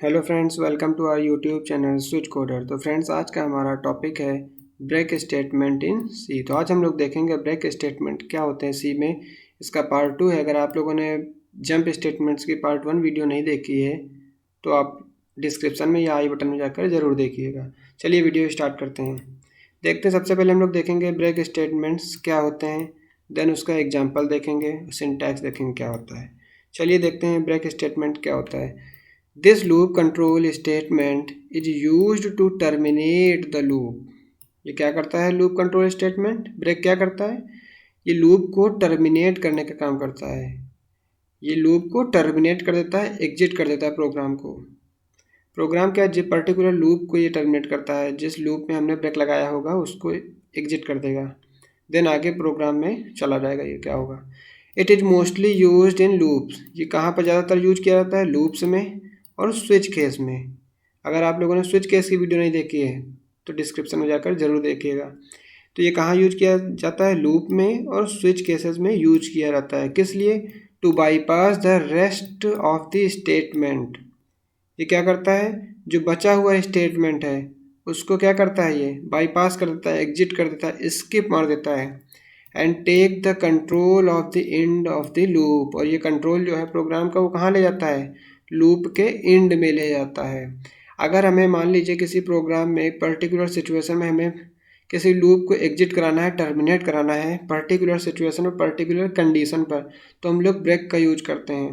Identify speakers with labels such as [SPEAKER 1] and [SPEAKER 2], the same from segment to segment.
[SPEAKER 1] Hello friends, welcome to our YouTube channel Switch Coder. तो friends, आज का हमारा टॉपिक है ब्रेक स्टेटमेंट इन सी। तो आज हम लोग देखेंगे ब्रेक स्टेटमेंट क्या होते हैं सी में। इसका पार्ट 2 है। अगर आप लोगों ने जंप स्टेटमेंट्स की पार्ट 1 वीडियो नहीं देखी है तो आप डिस्क्रिप्शन में या आई बटन में जाकर ज़रूर देखिएगा। चलिए वीडियो स्टार्ट करते हैं। देखते हैं, सबसे पहले हम लोग देखेंगे ब्रेक स्टेटमेंट्स क्या होते हैं, देन उसका एग्जाम्पल देखेंगे, सिंटैक्स देखेंगे क्या होता है। चलिए देखते हैं ब्रेक स्टेटमेंट क्या होता है। This loop control statement is used to terminate the loop। ये क्या करता है लूप कंट्रोल स्टेटमेंट? ब्रेक क्या करता है? ये लूप को टर्मिनेट करने का काम करता है। ये लूप को टर्मिनेट कर देता है, एग्जिट कर देता है प्रोग्राम को। प्रोग्राम क्या, जिस पर्टिकुलर लूप को ये टर्मिनेट करता है, जिस लूप में हमने ब्रेक लगाया होगा उसको एग्जिट कर देगा, देन आगे प्रोग्राम में चला जाएगा। ये क्या होगा? It is mostly used in loops. ये कहाँ पर ज़्यादातर यूज किया जाता है? लूप्स में और स्विच केस में। अगर आप लोगों ने स्विच केस की वीडियो नहीं देखी है तो डिस्क्रिप्शन में जाकर ज़रूर देखिएगा। तो ये कहाँ यूज किया जाता है? लूप में और स्विच केसेस में यूज किया जाता है। किस लिए? To bypass the rest of the statement. ये क्या करता है? जो बचा हुआ स्टेटमेंट है उसको क्या करता है? ये बाईपास कर देता है, एग्जिट कर देता है, स्किप मार देता है। And take the control of the end of the loop. और ये कंट्रोल जो है प्रोग्राम का वो कहाँ ले जाता है? लूप के एंड में ले जाता है। अगर हमें मान लीजिए किसी प्रोग्राम में एक पर्टिकुलर सिचुएशन में हमें किसी लूप को एग्जिट कराना है, टर्मिनेट कराना है पर्टिकुलर सिचुएशन और पर्टिकुलर कंडीशन पर, तो हम लोग ब्रेक का यूज करते हैं।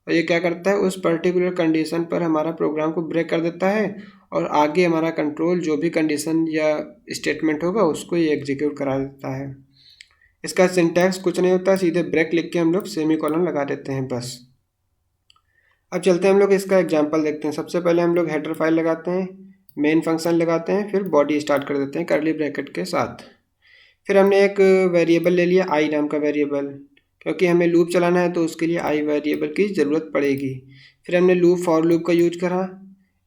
[SPEAKER 1] और ये क्या करता है? उस पर्टिकुलर कंडीशन पर हमारा प्रोग्राम को ब्रेक कर देता है और आगे हमारा कंट्रोल जो भी कंडीशन या स्टेटमेंट होगा उसको ये एग्जीक्यूट करा देता है। इसका सिंटैक्स कुछ नहीं होता, सीधे ब्रेक लिख के हम लोग सेमीकोलन लगा देते हैं बस। अब चलते हैं हम लोग इसका एग्जांपल देखते हैं। सबसे पहले हम लोग हेडर फाइल लगाते हैं, मेन फंक्शन लगाते हैं, फिर बॉडी स्टार्ट कर देते हैं कर्ली ब्रैकेट के साथ। फिर हमने एक वेरिएबल ले लिया, आई नाम का वेरिएबल, क्योंकि हमें लूप चलाना है तो उसके लिए आई वेरिएबल की ज़रूरत पड़ेगी। फिर हमने लूप फॉर लूप का यूज करा।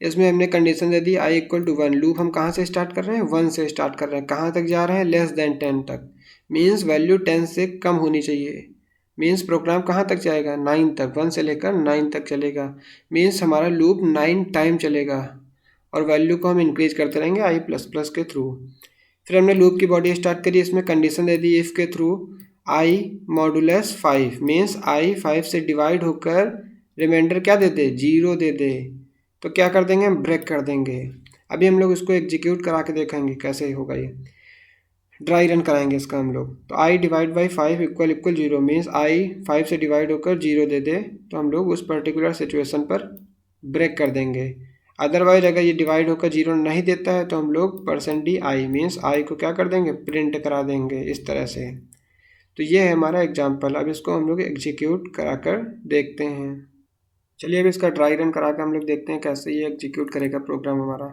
[SPEAKER 1] इसमें हमने कंडीशन दे दी आई इक्वल टू 1। लूप हम कहाँ से स्टार्ट कर रहे हैं? 1 से स्टार्ट कर रहे हैं। कहाँ तक जा रहे हैं? लेस देन 10 तक। मीन्स वैल्यू 10 से कम होनी चाहिए। मीन्स प्रोग्राम कहाँ तक जाएगा? 9 तक। 1 से लेकर 9 तक चलेगा। मीन्स हमारा लूप 9 टाइम चलेगा और वैल्यू को हम इंक्रीज करते रहेंगे आई प्लस प्लस के थ्रू। फिर हमने लूप की बॉडी स्टार्ट करी, इसमें कंडीशन दे दी इफ़ के through I modulus 5। Means I 5 से डिवाइड होकर रिमाइंडर क्या दे दे? 0 दे दे। तो क्या कर देंगे? हम ब्रेक कर देंगे। अभी हम लोग इसको एग्जीक्यूट करा के देखेंगे कैसे होगा। ये ड्राई रन कराएंगे इसका हम लोग। तो I divide by 5 equal equal 0। Means I 5 से डिवाइड होकर 0 दे दे तो हम लोग उस पर्टिकुलर सिचुएशन पर ब्रेक कर देंगे। अदरवाइज अगर ये डिवाइड होकर 0 नहीं देता है तो हम लोग %di मीन्स आई को क्या कर देंगे? प्रिंट करा देंगे इस तरह से। तो ये है हमारा एग्जाम्पल। अब इसको हम लोग एग्जीक्यूट करा कर देखते हैं। चलिए अब इसका ड्राई रन करा के हम लोग देखते हैं कैसे ये एग्जीक्यूट करेगा प्रोग्राम हमारा।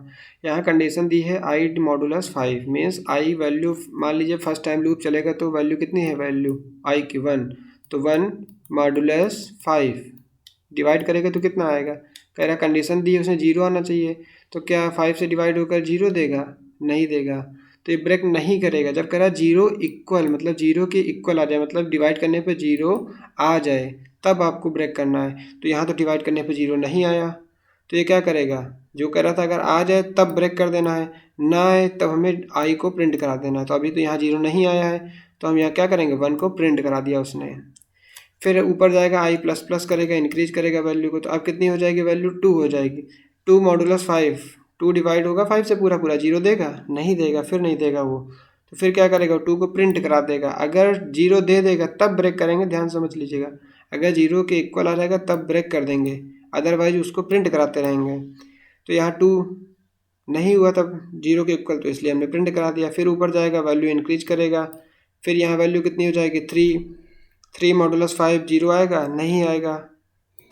[SPEAKER 1] यहाँ कंडीशन दी है आई मॉडुलस 5। मीन्स आई वैल्यू, मान लीजिए फर्स्ट टाइम लूप चलेगा तो वैल्यू कितनी है? वैल्यू आई की 1। तो 1 मॉडुलस 5 डिवाइड करेगा तो कितना आएगा? कह रहा कंडीशन दी है उसने 0 आना चाहिए। तो क्या 5 से डिवाइड होकर 0 देगा? नहीं देगा। तो ये ब्रेक नहीं करेगा। जब कह रहा 0 इक्वल, मतलब 0 के इक्वल आ जाए, मतलब डिवाइड करने पे 0 आ जाए तब आपको ब्रेक करना है। तो यहाँ तो डिवाइड करने पे 0 नहीं आया तो ये क्या करेगा? जो कह रहा था अगर आ जाए तब ब्रेक कर देना है, ना आए तब हमें आई को प्रिंट करा देना है। तो अभी तो यहाँ 0 नहीं आया है तो हम यहाँ क्या करेंगे? 1 को प्रिंट करा दिया उसने। फिर ऊपर जाएगा आई प्लस प्लस करेगा, इंक्रीज करेगा वैल्यू को। तो अब कितनी हो जाएगी वैल्यू? 2 हो जाएगी। 2 मॉडुलस 5, 2 डिवाइड होगा 5 से पूरा पूरा, 0 देगा? नहीं देगा। फिर नहीं देगा वो। तो फिर क्या करेगा? 2 को प्रिंट करा देगा। अगर 0 दे देगा तब ब्रेक करेंगे, ध्यान समझ लीजिएगा। अगर 0 के इक्वल आ जाएगा तब ब्रेक कर देंगे, अदरवाइज उसको प्रिंट कराते रहेंगे। तो यहाँ 2 नहीं हुआ तब 0 के इक्वल, तो इसलिए हमने प्रिंट करा दिया। फिर ऊपर जाएगा, वैल्यू इंक्रीज करेगा। फिर यहाँ वैल्यू कितनी हो जाएगी? 3 मॉडुलस 5, 0 आएगा? नहीं आएगा।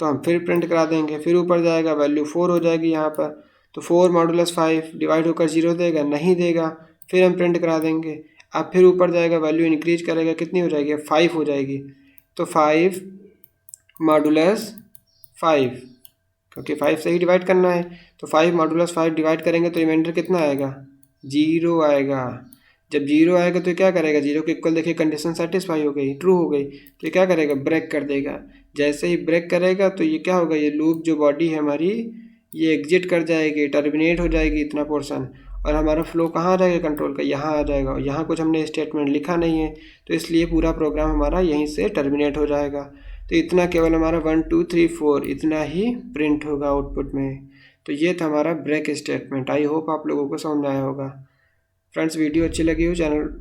[SPEAKER 1] तो हम फिर प्रिंट करा देंगे। फिर ऊपर जाएगा, वैल्यू 4 हो जाएगी यहाँ पर। तो 4 मॉडुलस 5 डिवाइड होकर 0 देगा? नहीं देगा। फिर हम प्रिंट करा देंगे। अब फिर ऊपर जाएगा, वैल्यू इंक्रीज करेगा, कितनी हो जाएगी? 5 हो जाएगी। तो 5 मॉडुलस 5, क्योंकि 5 से ही डिवाइड करना है तो 5 मॉडुलस 5 डिवाइड करेंगे तो रिमाइंडर कितना आएगा? 0 आएगा। जब 0 आएगा तो क्या करेगा? 0 के इक्वल, देखिए कंडीशन सेटिस्फाई हो गई, ट्रू हो गई। तो ये क्या करेगा? ब्रेक कर देगा। जैसे ही ब्रेक करेगा तो ये क्या होगा? ये लूप जो बॉडी है हमारी ये एग्जिट कर जाएगी, टर्मिनेट हो जाएगी इतना पोर्शन, और हमारा फ्लो कहाँ आ जाएगा कंट्रोल का, यहाँ आ जाएगा। यहाँ कुछ हमने स्टेटमेंट लिखा नहीं है तो इसलिए पूरा प्रोग्राम हमारा यहीं से टर्मिनेट हो जाएगा। तो इतना केवल हमारा 1 2 3 4 इतना ही प्रिंट होगा आउटपुट में। तो ये था हमारा ब्रेक स्टेटमेंट। आई होप आप लोगों को समझ में आया होगा। फ्रेंड्स, वीडियो अच्छी लगी हो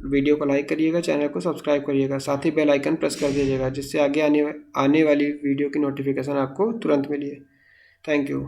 [SPEAKER 1] वीडियो को लाइक करिएगा, चैनल को सब्सक्राइब करिएगा, साथ ही बेल आइकन प्रेस कर दीजिएगा जिससे आगे आने वाली वीडियो की नोटिफिकेशन आपको तुरंत मिले। Thank you.